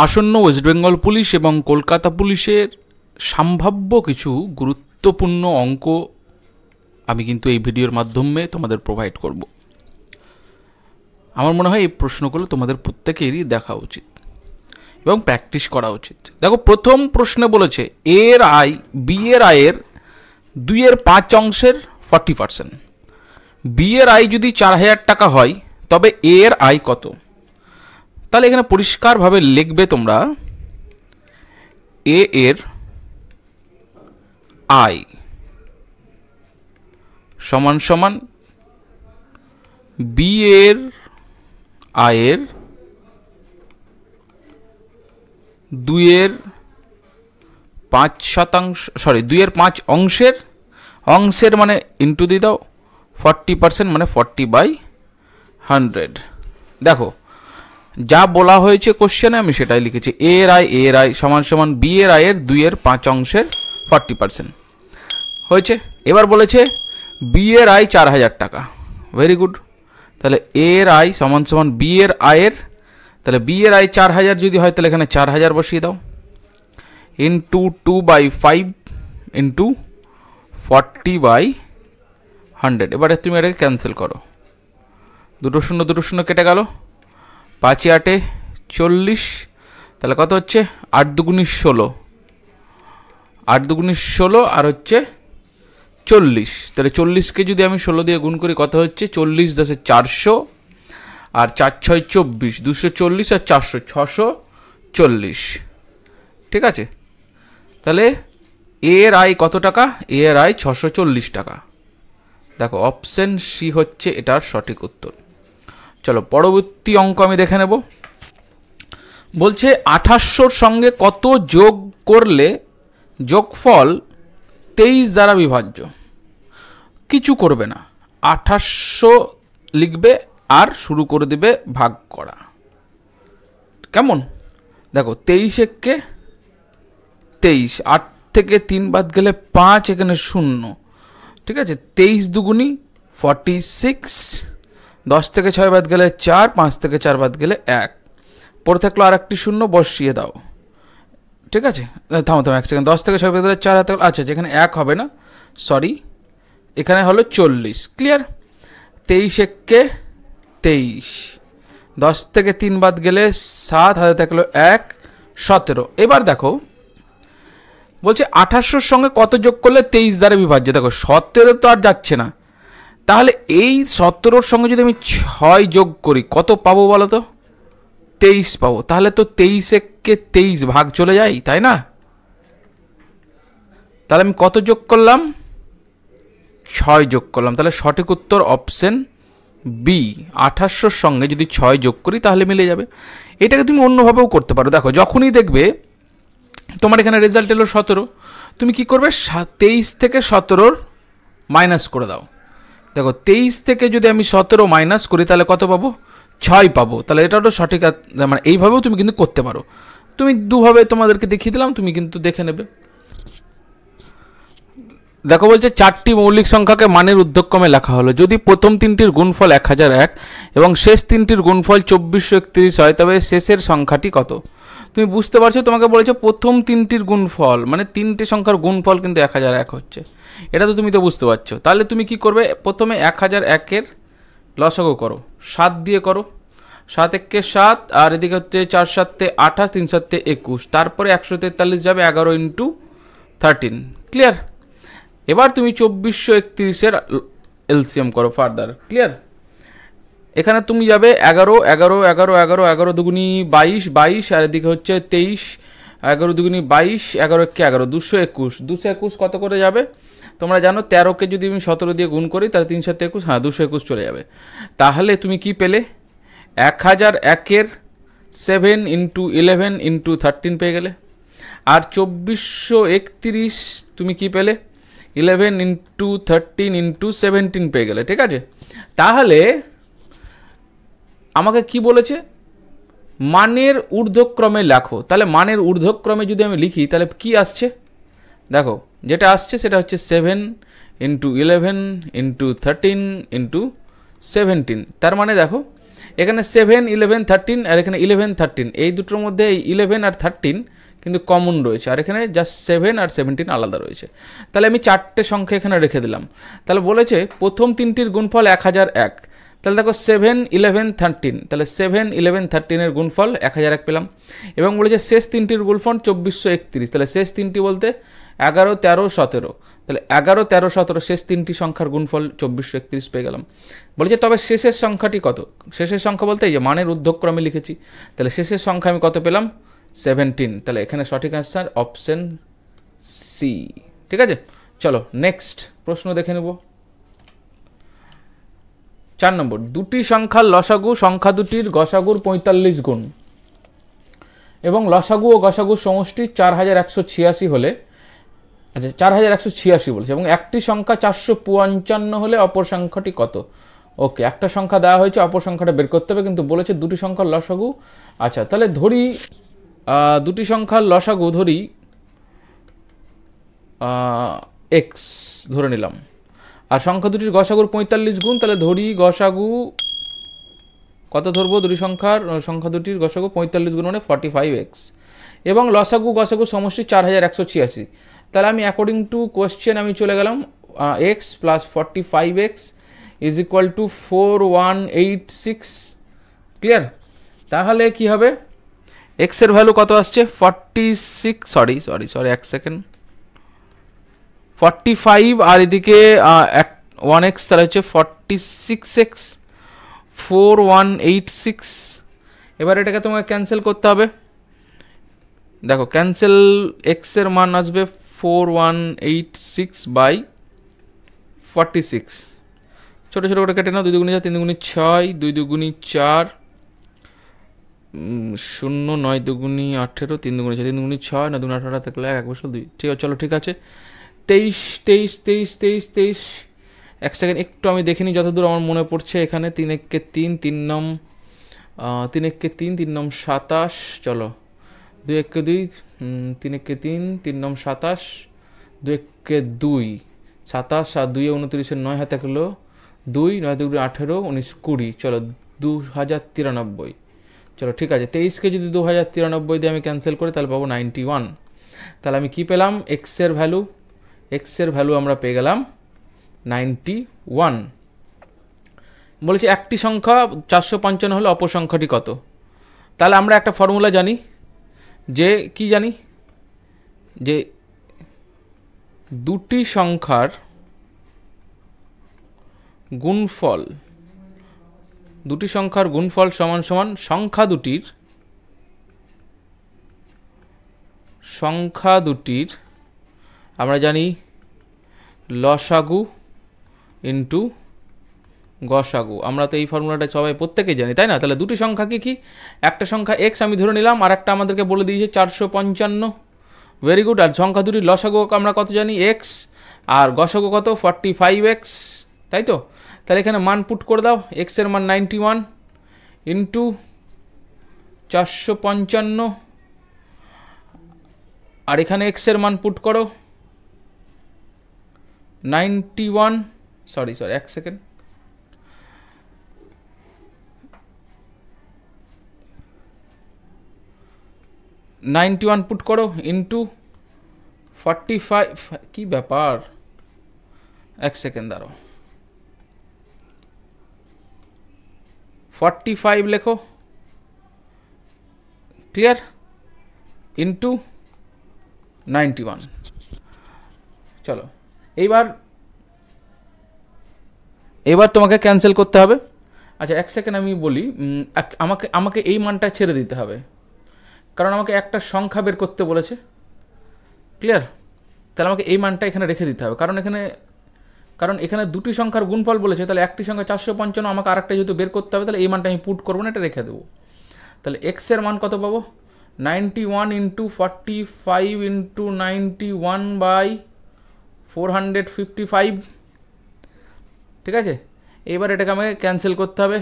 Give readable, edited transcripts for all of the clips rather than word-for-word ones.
আসন্ন West Bengal police এবং কলকাতা পুলিশের সম্ভাব্য কিছু গুরুত্বপূর্ণ অঙ্ক আমি কিন্তু এই ভিডিওর মাধ্যমে তোমাদের প্রোভাইড করব। আমার মনে হয় এই প্রশ্নগুলো তোমাদের প্রত্যেকেরই দেখা উচিত এবং প্র্যাকটিস করা উচিত। দেখো, প্রথম প্রশ্নে বলেছে এ এর আয় বি এর আয়ের 2/5 অংশের 40%। বি এর আয় যদি 4,000 টাকা হয় তবে এ এর আয় কত? তাহলে এখানে পরিষ্কারভাবে লিখবে তোমরা এ এর আয় সমান সমান বি এর আয়ের 2/5 অংশের মানে ইন্টু দিয়ে দাও 40% মানে 40/100। দেখো, যা বলা হয়েছে কোশ্চেনে আমি সেটাই লিখেছি। এ এর আয় সমান সমান বি এর আয়ের 2/5 অংশের 40% হয়েছে। এবার বলেছে বি এর আয় 4,000 টাকা। Very good. তাহলে এ এর আয় সমান সমান বি এর আয়ের, তাহলে বি এর আয় 4,000 যদি হয় তাহলে এখানে 4,000 বসিয়ে দাও ইন্টু 2/5 ইন্টু 40/100। এবারে তুমি এটাকে ক্যান্সেল করো, 2 শূন্য কেটে গেল, 5 8 40। তাহলে কত হচ্ছে? 8 2 16, 8 2 16 আর হচ্ছে 40। তাহলে 40কে যদি আমি 16 দিয়ে গুণ করি কত হচ্ছে? 40 10 400 আর 4 6 24, 240 আর 400 640। ঠিক আছে, তাহলে এ এর আয় কত টাকা? এ এর আয় 640 টাকা। দেখো, অপশন সি হচ্ছে এটার সঠিক উত্তর। চলো পরবর্তী অঙ্ক আমি দেখে নেব। বলছে 2800-র সঙ্গে কত যোগ করলে যোগফল 23 দ্বারা বিভাজ্য? কিছু করবে না, 2800 লিখবে আর শুরু করে দেবে ভাগ করা। কেমন? দেখো, 23 একে 23, 8 থেকে 3 বাদ গেলে 5, এখানে 0। ঠিক আছে, 23 দুগুণি 46, 10 থেকে 6 বাদ গেলে 4, 5 থেকে 4 বাদ গেলে 1, পরে থাকলো আর একটি 0, বসিয়ে দাও। ঠিক আছে, থামো 1 সেকেন্ড। 10 থেকে 6 বাদ গেলে 4 হাতে, আচ্ছা এখানে 1 হবে না, সরি, এখানে হলো 40। ক্লিয়ার? 23 একে 23, 10 থেকে 3 বাদ গেলে 7, হাতে থাকলো 1, 17। এবার দেখো, বলছে 2800-র সঙ্গে কত যোগ করলে 23 দ্বারা বিভাজ্য? দেখো, 17 তো আর যাচ্ছে না, তাহলে এই 17-র সঙ্গে যদি আমি 6 যোগ করি কত পাবো বলো তো? 23 পাবো। তাহলে তো 23 একে 23 ভাগ চলে যায়, তাই না? তাহলে আমি কত যোগ করলাম? 6 যোগ করলাম। তাহলে সঠিক উত্তর অপশন বি। 2800-র সঙ্গে যদি 6 যোগ করি তাহলে মিলে যাবে। এটাকে তুমি অন্যভাবেও করতে পারো। দেখো, যখনই দেখবে তোমার এখানে রেজাল্ট এলো 17, তুমি কি করবে? 23 থেকে 17-র মাইনাস করে দাও। দেখো, 23 থেকে যদি আমি 17 মাইনাস করি তাহলে কত পাবো? 6 পাবো। তাহলে এটাও তো সঠিক, মানে এইভাবেও তুমি কিন্তু করতে পারো। তুমি দুভাবে তোমাদেরকে দেখিয়ে দিলাম, তুমি কিন্তু দেখে নেবে। দেখো, বলছে 4টি মৌলিক সংখ্যাকে মানের ঊর্ধ্বক্রমে লেখা হলো। যদি প্রথম 3টির গুণফল 1001 এবং শেষ 3টির গুণফল 2431 হয় তবে শেষের সংখ্যাটি কত? তুমি বুঝতে পারছো, তোমাকে বলেছে প্রথম 3টির গুণফল, মানে 3টে সংখ্যার গুণফল কিন্তু 1001 হচ্ছে। এটা তো তুমি তো বুঝতে পারছো। তাহলে তুমি কি করবে? প্রথমে 1001-এর লসাগু করো, 7 দিয়ে করো। 7 একে 7, আর এদিকে হচ্ছে 4 7 28, 3 7 21, তারপরে 143 যাবে 11 ইন্টু 13। ক্লিয়ার? এবার তুমি 2431-এর এলসিএম করো ফার্দার। ক্লিয়ার? এখানে তুমি যাবে 11 11 11 11 11 দুগুণি 22 22, আর এদিকে হচ্ছে 23, 11 দুগুণি 22, 11 একে 11, 221। 221 কত করে যাবে তোমরা জানো? 13কে যদি আমি 17 দিয়ে গুণ করি তাহলে 3 7 21, হ্যাঁ 221 চলে যাবে। তাহলে তুমি কি পেলে? 1001-এর 7 ইন্টু 11 ইন্টু 13 পেয়ে গেলে। আর 2431 তুমি কি পেলে? 11 ইন্টু 13 ইন্টু 17 পেয়ে গেলে। ঠিক আছে, তাহলে আমাকে কি বলেছে? মানের ঊর্ধ্বক্রমে লেখো। তাহলে মানের ঊর্ধ্বক্রমে যদি আমি লিখি তাহলে কি আসছে? দেখো, যেটা আসছে সেটা হচ্ছে 7 ইন্টু 11 ইন্টু 13 ইন্টু 17। তার মানে দেখো, এখানে 7, 11, 13 আর এখানে 11, 13, এই দুটোর মধ্যে এই 11 আর 13 কিন্তু কমন রয়েছে, আর এখানে জাস্ট 7 আর 17 আলাদা রয়েছে। তাহলে আমি 4টে সংখ্যা এখানে রেখে দিলাম। তাহলে বলেছে প্রথম তিনটির গুণফল 1001। তাহলে দেখো 7, 11, 13, তাহলে 7, 11, 13 এর গুণফল 1001 পেলাম। এবং বলেছে শেষ তিনটির গুণফল 2431, তাহলে শেষ তিনটি বলতে 11, 13, 17, তাহলে 11, 13, 17 শেষ তিনটি সংখ্যার গুণফল 2431 পেয়ে গেলাম। বলেছে তবে শেষের সংখ্যাটি কত? শেষের সংখ্যা বলতে এই যে মানের ঊর্ধ্বক্রমে লিখেছি, তাহলে শেষের সংখ্যা আমি কত পেলাম? 17। তাহলে এখানে সঠিক অ্যান্সার অপশন সি। ঠিক আছে, চলো নেক্সট প্রশ্ন দেখে নেব। 4 নম্বর, দুটি সংখ্যার লসাগু সংখ্যা দুটির গসাগুর 45 গুণ এবং লসাগু ও গসাগুর সমষ্টি 4186 হলে, আচ্ছা 4186 বলছে, এবং একটি সংখ্যা 455 হলে অপর সংখ্যাটি কত? ওকে, একটা সংখ্যা দেওয়া হয়েছে, অপর সংখ্যাটা বের করতে হবে, কিন্তু বলেছে দুটি সংখ্যার লসাগু। আচ্ছা তাহলে ধরি দুটি সংখ্যার লসাগু ধরি এক্স ধরে নিলাম, আর সংখ্যা দুটির গসাগুর 45 গুণ, তাহলে ধরি গসাগু কত ধরবো? দুটি সংখ্যা দুটির গসাগু 45 গুণ মানে 45x, এবং লসাগু গসাগু সমষ্টি 4186। তাহলে আমি অ্যাকর্ডিং টু কোয়েশ্চেন আমি চলে গেলাম x plus 45x is equal to 4186। Clear? তাহলে কি হবে? x এর ভ্যালু কত আসছে? 46, সরি 45, আর এদিকে 1x, তাহলে হচ্ছে 46x, 4186। এবার এটাকে তোমাকে ক্যান্সেল করতে হবে। দেখো ক্যান্সেল, x এর মান আসবে 4186 বাই 46। ছোটো ছোটো করে কেটে নাও, 2 দুগুণে 4, 3 দুগুণে 6, 2 দুগুণে 4, 0, 9 দুগুণে 18, 3 দুগুণে 6, 3 দুগুণে 6, 9 দুগুণে 18, থাকলে 1 বছর 2। ঠিক আছে, চলো ঠিক আছে। 23। এক সেকেন্ড একটু আমি দেখে নিই যতদূর আমার মনে পড়ছে। এখানে 3 একে 3, 3 নম 3 একে 3, 3 নম 27, চলো 2 একে 2, 3 একে 3, 3 নম 27, 2 একে 2, 27 আর 2 29, 9 হাতে গেলো 2, 9 2 18, 19 20, চলো 2093। চলো ঠিক আছে, 23কে যদি 2093 দিয়ে আমি ক্যান্সেল করি তাহলে পাবো 91। তাহলে আমি কি পেলাম? এক্স এর ভ্যালু আমরা পেয়ে গেলাম 91। বলেছি একটি সংখ্যা 455 হলে অপর সংখ্যাটি কত? তাহলে আমরা একটা ফর্মুলা জানি, যে কি জানি, যে দুটি সংখ্যার গুণফল সমান সমান সংখ্যা দুটির আমরা জানি লসাগু ইন্টু গসাগু। আমরা তো এই ফর্মুলাটা সবাই প্রত্যেকেই জানি, তাই না? তাহলে দুটি সংখ্যা কি? একটা সংখ্যা এক্স আমি ধরে নিলাম, আর একটা আমাদেরকে বলে দিয়েছে 455। Very good. আর সংখ্যা দুটির লসাগু আমরা কত জানি? এক্স, আর গসাগু কত? 45x, তাই তো? তাহলে এখানে মান পুট করে দাও। এক্স এর মান 91 ইন্টু 455, আর এখানে এক্স এর মান পুট করো 91, সরি এক সেকেন্ড, 91 পুট করো ইন্টু 45। কি ব্যাপার, এক সেকেন্ড দাঁড়াও, 45 লেখো, ক্লিয়ার, ইন্টু 91। চলো এইবার তোমাকে ক্যান্সেল করতে হবে। আচ্ছা এক সেকেন্ড আমি বলি, আমাকে এই মানটা ছেড়ে দিতে হবে, কারণ আমাকে একটা সংখ্যা বের করতে বলেছে। ক্লিয়ার? তাহলে আমাকে এই মানটা এখানে রেখে দিতে হবে, কারণ এখানে দুটি সংখ্যার গুণফল বলেছে, তাহলে একটি সংখ্যা 455, আমাকে আরেকটা যেহেতু বের করতে হবে, তাহলে এই মানটা আমি পুট করবো না, এটা রেখে দেবো। তাহলে এক্স এর মান কত পাবো? 91 ইন্টু 45 ইন্টু 91 বাই 455। ঠিক আছে, এবার এটাকে আমাকে ক্যান্সেল করতে হবে।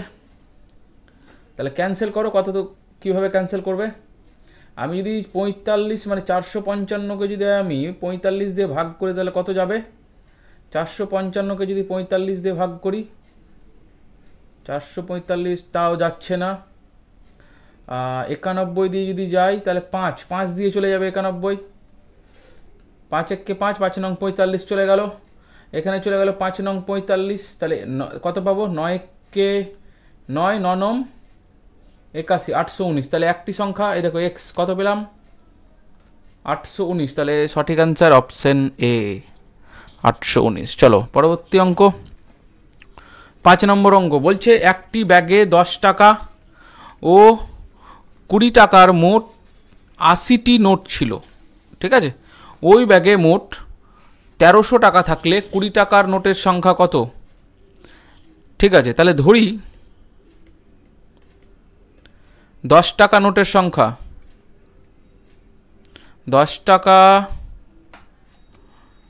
তাহলে ক্যান্সেল করো, কত তো কীভাবে ক্যান্সেল করবে? আমি যদি 45 মানে 455কে যদি আমি 45 দিয়ে ভাগ করি তাহলে কত যাবে? 455কে যদি 45 দিয়ে ভাগ করি, 445 তাও যাচ্ছে না। 91 দিয়ে যদি যাই তাহলে 5 দিয়ে চলে যাবে 91। 5 একে 5, 5 নং 45 চলে গেল, এখানে চলে গেল 5 নং 45। তাহলে কত পাবো? 9 কে 9, 9 নং 81, 819। তাহলে একটি সংখ্যা, এই দেখো এক্স কত পেলাম? 819। তাহলে সঠিক অ্যান্সার অপশন এ 819। চলো পরবর্তী অঙ্ক, 5 নম্বর অঙ্ক বলছে একটি ব্যাগে 10 টাকা ও 20 টাকার মোট 80টি নোট ছিল। ঠিক আছে, ওই ব্যাগে মোট 1300 টাকা থাকলে 20 টাকার নোটের সংখ্যা কত? ঠিক আছে, তাহলে ধরি 10 টাকা নোটের সংখ্যা, 10 টাকা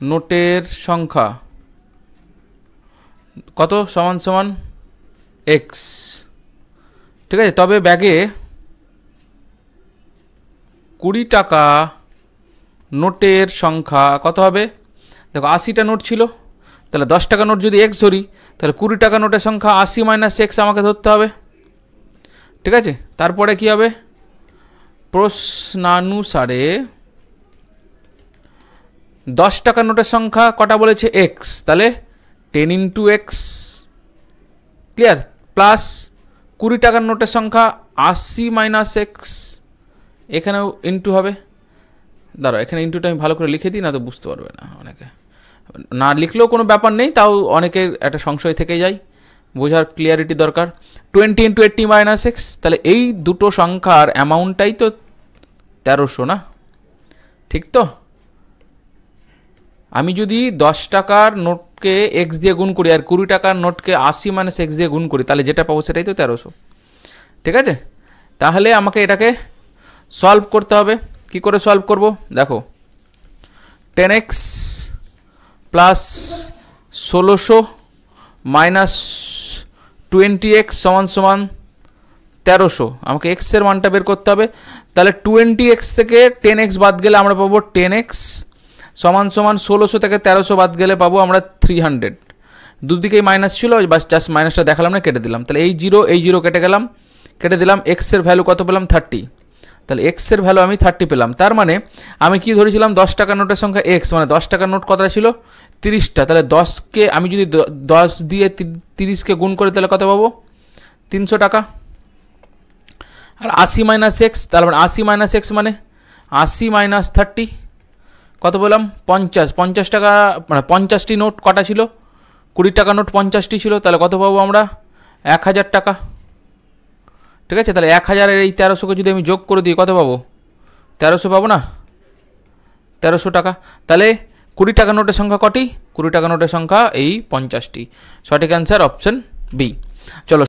নোটের সংখ্যা কত? সমান সমান এক্স। ঠিক আছে, তবে ব্যাগে 20 টাকা নোটের সংখ্যা কত হবে? দেখো 80টা নোট ছিল, তাহলে 10 টাকা নোট যদি এক্স ধরি, তাহলে 20 টাকা নোটের সংখ্যা 80 মাইনাস এক্স আমাকে ধরতে হবে। ঠিক আছে, তারপরে কি হবে? প্রশ্নানুসারে 10 টাকা নোটের সংখ্যা কটা বলেছে? এক্স, তাহলে 10 ইন্টু এক্স, ক্লিয়ার, প্লাস 20 টাকার নোটের সংখ্যা 80 মাইনাস এক্স, এখানেও ইন্টু হবে। দাঁড়াও, এখানে ইন্টুটা আমি ভালো করে লিখে দিই, না তো বুঝতে পারবে না অনেকে। না লিখলেও কোনো ব্যাপার নেই, তাও অনেকের একটা সংশয় থেকে যায়, বোঝার ক্লিয়ারিটি দরকার। 20 ইন্টু 80 মাইনাস এক্স, তাহলে এই দুটো সংখ্যার অ্যামাউন্টটাই তো 1300 না? ঠিক তো? আমি যদি 10 টাকার নোটকে এক্স দিয়ে গুণ করি আর 20 টাকার নোটকে 80 মাইনাস এক্স দিয়ে গুণ করি, তাহলে যেটা পাবো সেটাই তো 1300। ঠিক আছে, তাহলে আমাকে এটাকে সলভ করতে হবে। কি করে সলভ করব? দেখো 10x প্লাস 1600 মাইনাস 20x সমান সমান 1300। আমাকে x এর মানটা বের করতে হবে। তাহলে 20x থেকে 10x বাদ গেলে আমরা পাবো 10x সমান সমান 1600 থেকে 1300 বাদ গেলে পাবো আমরা 300। দুদিকেই মাইনাস ছিল, বাস জাস্ট মাইনাসটা দেখালাম না, কেটে দিলাম। তাহলে এই জিরো কেটে গেলাম, কেটে দিলাম। x এর ভ্যালু কত পেলাম? 30। তাহলে x এর ভ্যালু আমি 30 পেলাম। তার মানে আমি কি ধরেছিলাম? 10 টাকার নোটের সংখ্যা x, মানে 10 টাকার নোট কতটা ছিল? 30টা। তাহলে 10কে আমি যদি 10 দিয়ে 30কে গুণ করি তাহলে কত পাবো? 300 টাকা। আর 80 মাইনাস এক্স, তার মানে 80 মাইনাস এক্স মানে 80 মাইনাস 30 কত বললাম? 50 টাকা, মানে 50টি নোট কটা ছিল? 20 টাকা নোট 50টি ছিল, তাহলে কত পাবো আমরা? 1000 টাকা। ঠিক আছে, তাহলে 1000-এর এই 1300কে যদি আমি যোগ করে দিই কত পাবো? 1300 পাবো না? 1300 টাকা। তাহলে 20 টাকা নোটের সংখ্যা কটি? 20 টাকা নোটের সংখ্যা এই 50টি। সঠিক অ্যান্সার অপশন বি। চলো।